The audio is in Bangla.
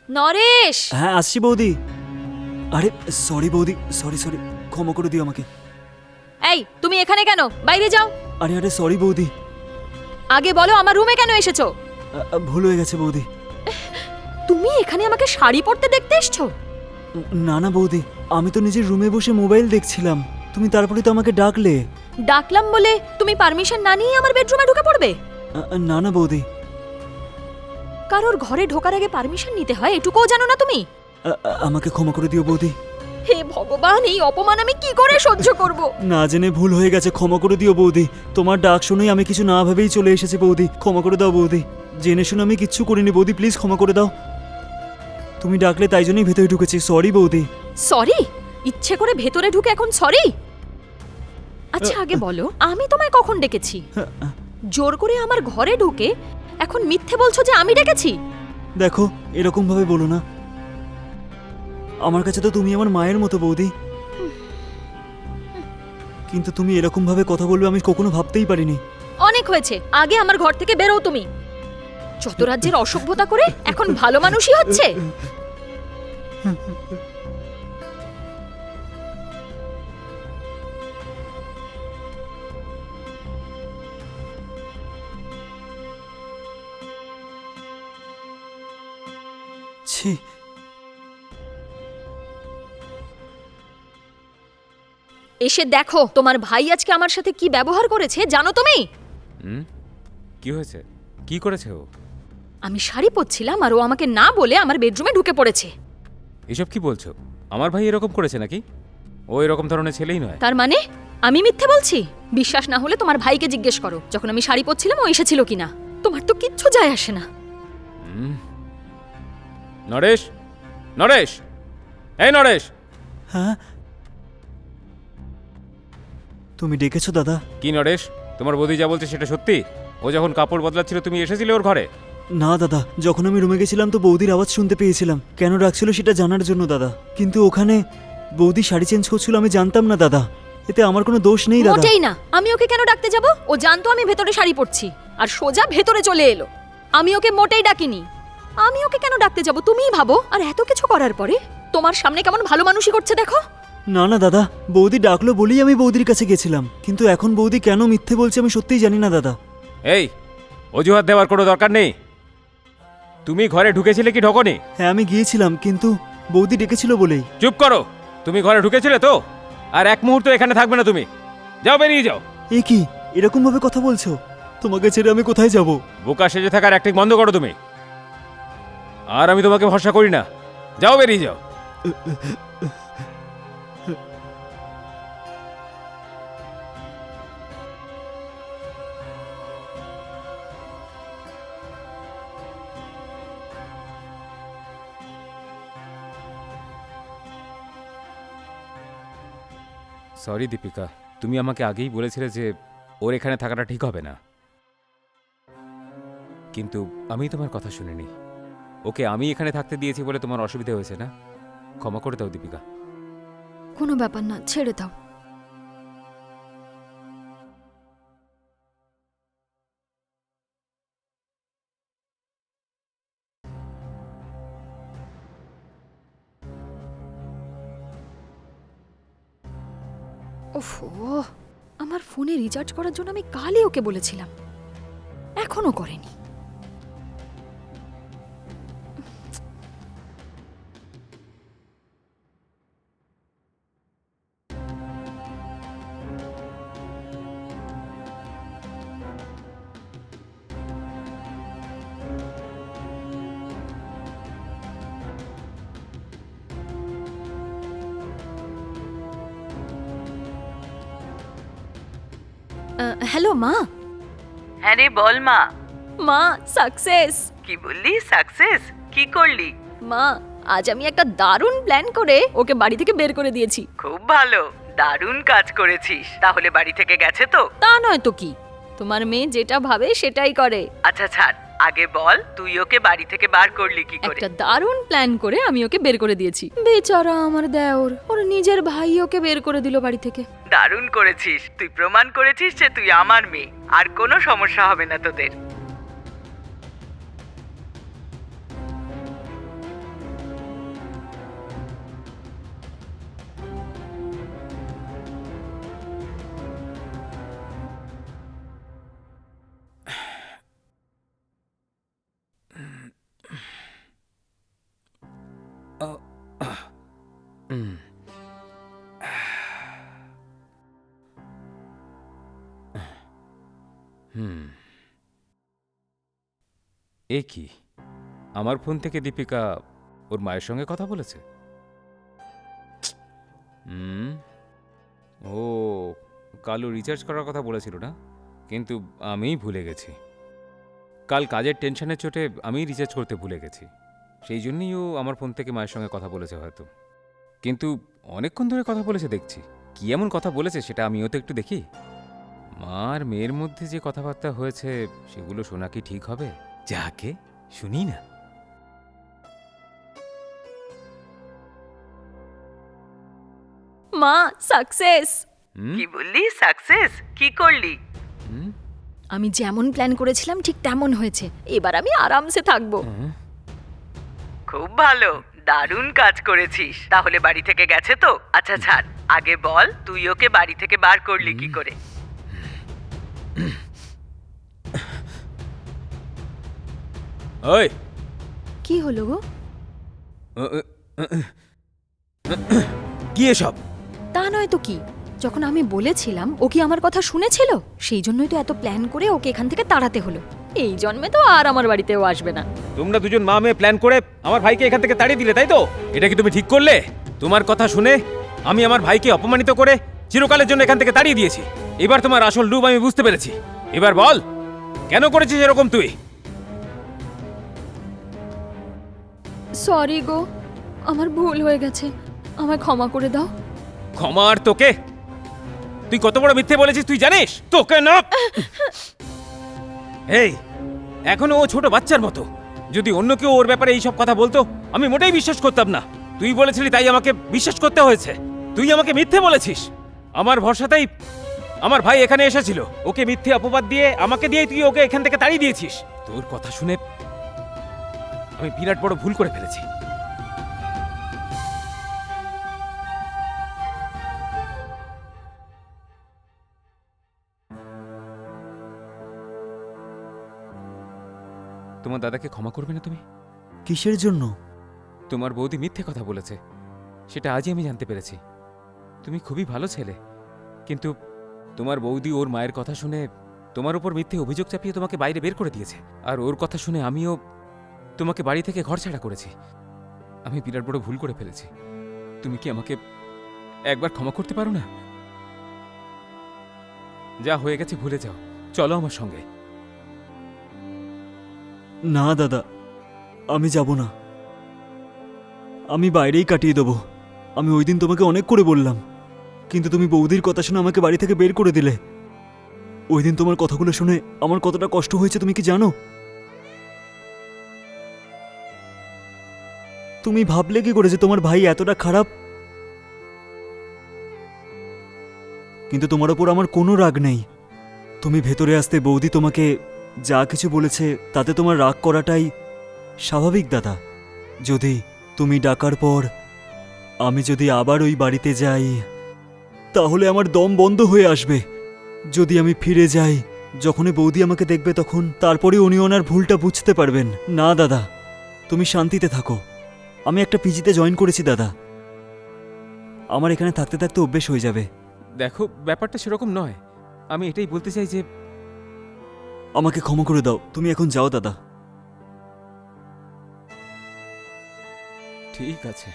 নরেশ! হ্যাঁ আসছি বৌদি। আরে সরি বৌদি, সরি সরি, ক্ষমা করে দিও আমাকে। এই, তুমি এখানে কেন? বাইরে যাও। আরে আরে সরি বৌদি, আগে বলো আমার রুমে কেন এসেছো? ভুল হয়ে গেছে বৌদি। তুমি এখানে আমাকে শাড়ি পরতে দেখতে এসছো? না না বৌদি, আমি তো নিজের রুমে বসে মোবাইল দেখছিলাম, তুমি তারপরে তো আমাকে ডাকলে। ডাকলাম বলে তুমি পারমিশন না নিয়ে আমার বেডরুমে ঢুকে পড়বে? না না বৌদি। কারোর ঘরে ঢোকার আগে পারমিশন নিতে হয়, এটুকুও জানো না তুমি? আমাকে ক্ষমা করে দিও বৌদি। হে ভগবান, এই অপমান আমি কি করে সহ্য করব? না জেনে ভুল হয়ে গেছে, ক্ষমা করে দিও বৌদি। তোমার ডাক শুনেই আমি কিছু না ভেবেই চলে এসেছি বৌদি, ক্ষমা করে দাও বৌদি। জেনে শুনে আমি কিচ্ছু করিনি বৌদি, প্লিজ ক্ষমা করে দাও। তুমি ডাকলে তাই জন্যই ভেতরে ঢুকেছি, সরি বৌদি। সরি? ইচ্ছে করে ভেতরে ঢুকে এখন সরি? আচ্ছা আগে বলো, আমি তোমায় কখন ডেকেছি? জোর করে আমার ঘরে ঢুকে এখন মিথ্যে বলছো যে আমি ডেকেছি? দেখো এরকম ভাবে বলো না, আমার কাছে তো তুমি আমার মায়ের মতো বৌদি, কিন্তু তুমি এরকম ভাবে কথা বলবে আমি কখনো ভাবতেই পারিনি। অনেক হয়েছে, আগে আমার ঘর থেকে বেরো তুমি। যত রাজ্যের অসভ্যতা করে এখন ভালো মানুষই হচ্ছে। ছি, এসে দেখো তোমার ভাই আজকে আমার সাথে কি ব্যবহার করেছে জানো তুমি? কি হয়েছে? কি করেছে ও? আমি শাড়ি পরছিলাম আর ও আমাকে না বলে আমার বেডরুমে ঢুকে পড়েছে। এসব কি বলছো? আমার ভাই এরকম করেছে নাকি? ও এরকম ধরনের ছেলেই নয়। তার মানে আমি মিথ্যে বলছি? বিশ্বাস না হলে তোমার ভাইকে জিজ্ঞেস করো, যখন আমি শাড়ি পরছিলাম ও এসেছিল কিনা। তোমার তো কিচ্ছু যায় আসে না। নরেশ, নরেশ, এই নরেশ! হ্যাঁ তুমি ডেকেছো দাদা? কি নরেশ, তোমার বৌদি যা বলছে সেটা সত্যি? ও যখন কাপড় বদলাচ্ছিল তুমি এসেছিলে ওর ঘরে? না দাদা, যখন আমি রুমে গেছিলাম তো বৌদির আওয়াজ শুনতে পেয়েছিলাম, কেন ডাকছিল সেটা জানার জন্য দাদা। কিন্তু ওখানে বৌদি শাড়ি চেঞ্জ করছিল, আমি জানতাম না দাদা, এতে আমার কোনো দোষ নেই দাদা। মোটেই না। আমি ওকে কেন ডাকতে যাব? ও জানতো আমি ভেতরে শাড়ি পরছি আর সোজা ভেতরে চলে এলো। আমি ওকে মোটেই ডাকিনি। আমি ওকে কেন ডাকতে যাব তুমিই ভাবো। আর এত কিছু করার পরে তোমার সামনে কেমন ভালো মানুষই করছে দেখো। না না দাদা, বৌদি ডাকলো বলেই আমি বৌদির কাছে গেছিলাম, কিন্তু এখন বৌদি কেন মিথ্যে বলছে আমি সত্যিই জানি না দাদা। এই, অজুহাত দেওয়ার কোনো দরকার নেই। তুমি ঘরে ঢুকেছিলে কি ঢোকনি? হ্যাঁ আমি গিয়েছিলাম, কিন্তু বৌদি ডেকেছিল বলেই। চুপ করো! তুমি ঘরে ঢুকেছিলে তো? আর এক মুহূর্ত এখানে থাকবে না তুমি। যাও, বেরিয়ে যাও। এ কি এরকম ভাবে কথা বলছো? তোমাকে ছেড়ে আমি কোথায় যাব? বোকা সেজে থাকার অ্যাক্টিং বন্ধ করো তুমি। আর আমি তোমাকে ভরসা করি না। যাও, বেরিয়ে যাও। সরি দীপিকা, তুমি আমাকে আগেই বলেছিলে যে ওর এখানে থাকাটা ঠিক হবে না, কিন্তু আমি তোমার কথা শুনিনি। ওকে আমি এখানে থাকতে দিয়েছি বলে তোমার অসুবিধা হয়েছে না? ক্ষমা করে দাও দীপিকা। কোনো ব্যাপার না, ছেড়ে দাও। ওফো, আমার ফোনে রিচার্জ করার জন্য আমি কালই ওকে বলেছিলাম, এখনো করেনি। হ্যালো মা। হ্যাঁ রে, বল মা। মা, সাকসেস। কি বললি? সাকসেস? কি করলি? মা, আজ আমি একটা দারুণ প্ল্যান করে ওকে বাড়ি থেকে বের করে দিয়েছি। খুব ভালো, দারুণ কাজ করেছিস। তাহলে বাড়ি থেকে গেছে তো? তা নয় তো কি, তোমার মেয়ে যেটা ভাবে সেটাই করে। আচ্ছা ছাড়, আগে বল তুই ওকে বাড়ি থেকে বার করলি কি করে? একটা দারুণ প্ল্যান করে আমি ওকে বের করে দিয়েছি। বেচারা আমার দেওর, ওর নিজের ভাই ওকে বের করে দিল বাড়ি থেকে। দারুণ করেছিস, তুই প্রমাণ করেছিস যে তুই আমার মেয়ে, আর কোনো সমস্যা হবে না তোদের। এ কি, আমার ফোন থেকে দীপিকা ওর মায়ের সঙ্গে কথা বলেছে? ও, কালও রিচার্জ করার কথা বলেছিল না, কিন্তু আমিই ভুলে গেছি। কাল কাজের টেনশনের চোটে আমিই রিচার্জ করতে ভুলে গেছি, সেই জন্যই ও আমার ফোন থেকে মায়ের সঙ্গে কথা বলেছে হয়তো। কিন্তু অনেকক্ষণ ধরে কথা বলেছে দেখছি। কি এমন কথা বলেছে সেটা আমিও তো একটু দেখি। মা আর মেয়ের মধ্যে যে কথাবার্তা হয়েছে সেগুলো শোনা কি ঠিক হবে? যাকে শুনি না। মা, সাকসেস! কি বললি? সাকসেস? কি করলি? আমি যেমন প্ল্যান করেছিলাম ঠিক তেমন হয়েছে। এবার আমি আরামসে থাকবো। খুব ভালো, দারুণ কাজ করেছিস। তাহলে বাড়ি থেকে গেছে তো? আচ্ছা ছাড়, আগে বল তুই ওকে বাড়ি থেকে বার করলি কি করে? ওই, কি হলো গো? কি এসব? তা নয় তো কি, যখন আমি বলেছিলাম ও কি আমার কথা শুনেছিল? সেই জন্যই তো এত প্ল্যান করে ওকে এখান থেকে তাড়াতে হলো। এই জন্মে তো আর আমার বাড়িতেও আসবে না। তোমরা দুজন মা মেয়ে প্ল্যান করে আমার ভাইকে এখান থেকে তাড়িয়ে দিলে, তাই তো? এটা কি তুমি ঠিক করলে? তোমার কথা শুনে আমি আমার ভাইকে অপমানিত করে চিরকালের জন্য এখান থেকে তাড়িয়ে দিয়েছি। এবার তোমার আসল রূপ আমি বুঝতে পেরেছি। এবার বল, কেন করেছিস এরকম তুই? সরি গো, আমার ভুল হয়ে গেছে, আমায় ক্ষমা করে দাও। ক্ষমা আর তোকে? তুই কত বড় মিথ্যে বলেছিস তুই জানিস? তোকে না! এই, এখনো ও ছোট বাচ্চার মতো। যদি অন্য কেউ ওর ব্যাপারে এইসব কথা বলতো আমি মোটেই বিশ্বাস করতাম না। তুই বলেছিলি তাই আমাকে বিশ্বাস করতে হয়েছে। তুই আমাকে মিথ্যে বলেছিস। আমার ভরসাতেই আমার ভাই এখানে এসেছিল। ওকে মিথ্যে অপবাদ দিয়ে আমাকে দিয়ে তুই ওকে এখান থেকে তাড়িয়ে দিয়েছিস। তোর কথা শুনে আমি বিরাট বড় ভুল করে ফেলেছি। তোমার দাদাকে ক্ষমা করবে না তুমি? কিসের জন্য? তোমার বৌদি মিথ্যে কথা বলেছে, সেটা আজই আমি জানতে পেরেছি। তুমি খুবই ভালো ছেলে, কিন্তু তোমার বৌদি ওর মায়ের কথা শুনে তোমার উপর মিথ্যে অভিযোগ চাপিয়ে তোমাকে বাইরে বের করে দিয়েছে। আর ওর কথা শুনে আমিও তোমাকে বাড়ি থেকে ঘর ছাড়া করেছি। আমি বিরাট বড় ভুল করে ফেলেছি। তুমি কি আমাকে একবার ক্ষমা করতে পারো না? যা হয়ে গেছে ভুলে যাও, চলো আমার সঙ্গে। না দাদা, আমি যাব না। আমি বাইরেই কাটিয়ে দেবো। আমি ওই দিন তোমাকে অনেক করে বললাম, কিন্তু তুমি বৌদির কথা শুনে আমাকে বাড়ি থেকে বের করে দিলে। ওই দিন তোমার কথাগুলো শুনে আমার কতটা কষ্ট হয়েছে তুমি কি জানো? তুমি ভাবলে কি করে যে তোমার ভাই এতটা খারাপ? কিন্তু তোমার ওপর আমার কোনো রাগ নেই। তুমি ভেতরে আসতে বৌদি তোমাকে যা কিছু বলেছে তাতে তোমার রাগ করাটাই স্বাভাবিক দাদা। যদি তুমি ডাকার পর আমি যদি আবার ওই বাড়িতে যাই তাহলে আমার দম বন্ধ হয়ে আসবে। যদি আমি ফিরে যাই, যখনই বৌদি আমাকে দেখবে তখন তারপরে উনি ওনার ভুলটা বুঝতে পারবেন। না দাদা, তুমি শান্তিতে থাকো। আমি একটা পিজিতে জয়েন করেছি দাদা, আমার এখানে থাকতে থাকতে অভ্যেস হয়ে যাবে। দেখো, ব্যাপারটা সেরকম নয়। আমি এটাই বলতে চাই যে আমাকে ক্ষমা করে দাও, তুমি এখন যাও দাদা। ঠিক আছে।